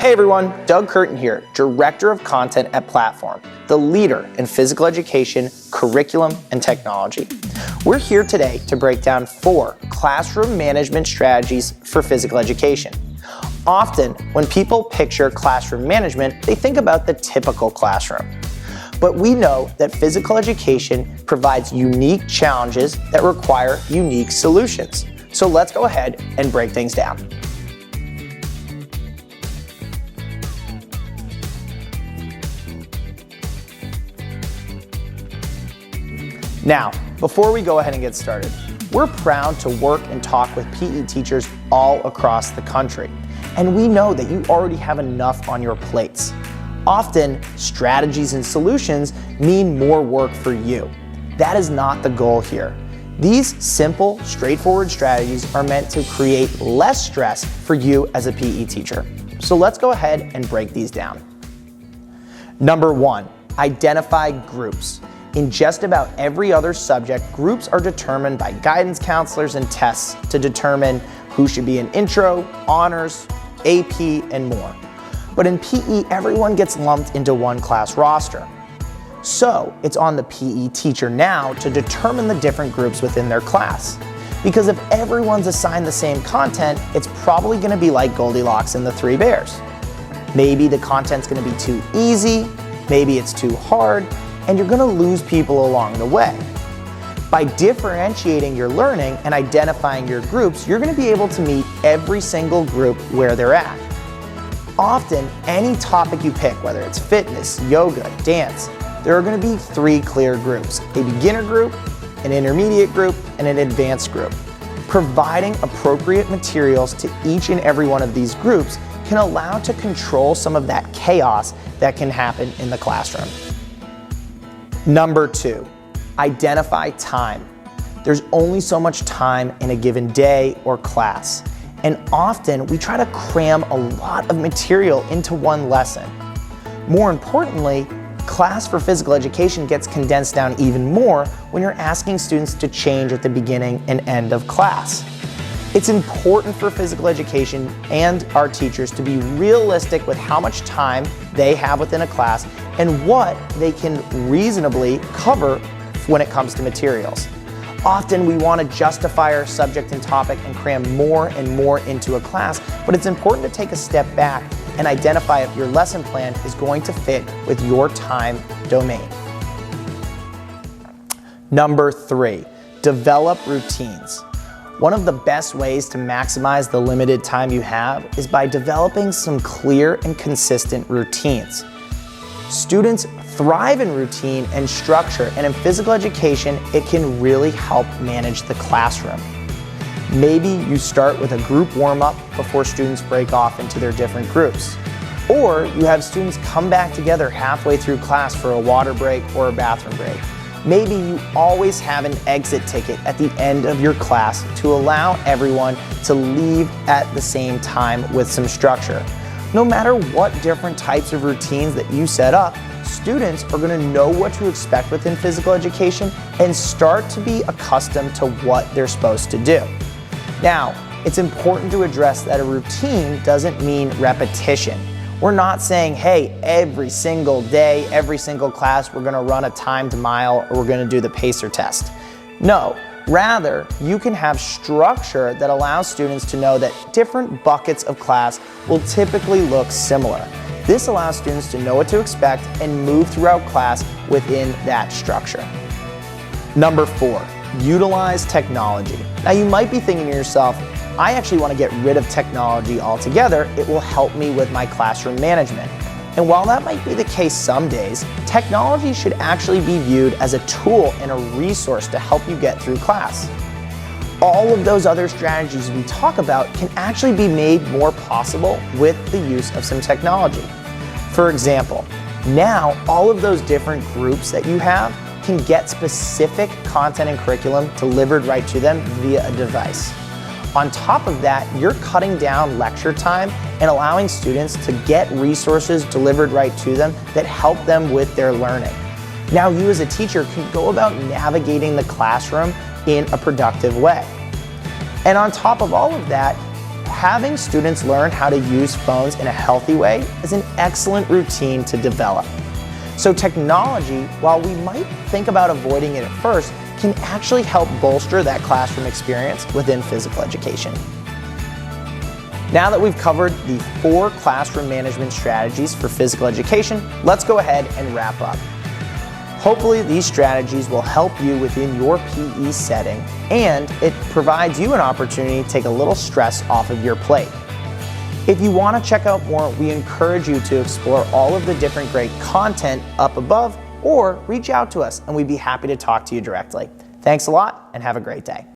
Hey everyone, Doug Curtin here, Director of Content at Platform, the leader in physical education, curriculum, and technology. We're here today to break down 4 classroom management strategies for physical education. Often, when people picture classroom management, they think about the typical classroom. But we know that physical education provides unique challenges that require unique solutions. So let's go ahead and break things down. Now, before we go ahead and get started, we're proud to work and talk with PE teachers all across the country. And we know that you already have enough on your plates. Often, strategies and solutions mean more work for you. That is not the goal here. These simple, straightforward strategies are meant to create less stress for you as a PE teacher. So let's go ahead and break these down. Number 1, identify groups. In just about every other subject, groups are determined by guidance counselors and tests to determine who should be in intro, honors, AP, and more. But in PE, everyone gets lumped into one class roster. So it's on the PE teacher now to determine the different groups within their class. Because if everyone's assigned the same content, it's probably going to be like Goldilocks and the 3 Bears. Maybe the content's going to be too easy, maybe it's too hard, and you're going to lose people along the way. By differentiating your learning and identifying your groups, you're going to be able to meet every single group where they're at. Often, any topic you pick, whether it's fitness, yoga, dance, there are going to be 3 clear groups: a beginner group, an intermediate group, and an advanced group. Providing appropriate materials to each and every one of these groups can allow to control some of that chaos that can happen in the classroom. Number 2, identify time. There's only so much time in a given day or class, and often we try to cram a lot of material into one lesson. More importantly, class for physical education gets condensed down even more when you're asking students to change at the beginning and end of class. It's important for physical education and our teachers to be realistic with how much time they have within a class and what they can reasonably cover when it comes to materials. Often we want to justify our subject and topic and cram more and more into a class, but it's important to take a step back and identify if your lesson plan is going to fit with your time domain. Number 3, develop routines. One of the best ways to maximize the limited time you have is by developing some clear and consistent routines. Students thrive in routine and structure, and in physical education, it can really help manage the classroom. Maybe you start with a group warm-up before students break off into their different groups. Or you have students come back together halfway through class for a water break or a bathroom break. Maybe you always have an exit ticket at the end of your class to allow everyone to leave at the same time with some structure. No matter what different types of routines that you set up, students are going to know what to expect within physical education and start to be accustomed to what they're supposed to do. Now, it's important to address that a routine doesn't mean repetition. We're not saying, hey, every single day, every single class, we're going to run a timed mile or we're going to do the pacer test. No, rather, you can have structure that allows students to know that different buckets of class will typically look similar. This allows students to know what to expect and move throughout class within that structure. Number 4, utilize technology. Now you might be thinking to yourself, I actually want to get rid of technology altogether. It will help me with my classroom management. And while that might be the case some days, technology should actually be viewed as a tool and a resource to help you get through class. All of those other strategies we talk about can actually be made more possible with the use of some technology. For example, now all of those different groups that you have can get specific content and curriculum delivered right to them via a device. On top of that, you're cutting down lecture time and allowing students to get resources delivered right to them that help them with their learning. Now you as a teacher can go about navigating the classroom in a productive way. And on top of all of that, Having students learn how to use phones in a healthy way is an excellent routine to develop. So technology, while we might think about avoiding it at first, can actually help bolster that classroom experience within physical education. Now that we've covered the 4 classroom management strategies for physical education, let's go ahead and wrap up. Hopefully these strategies will help you within your PE setting, and it provides you an opportunity to take a little stress off of your plate. If you want to check out more, we encourage you to explore all of the different great content up above, or reach out to us and we'd be happy to talk to you directly. Thanks a lot and have a great day.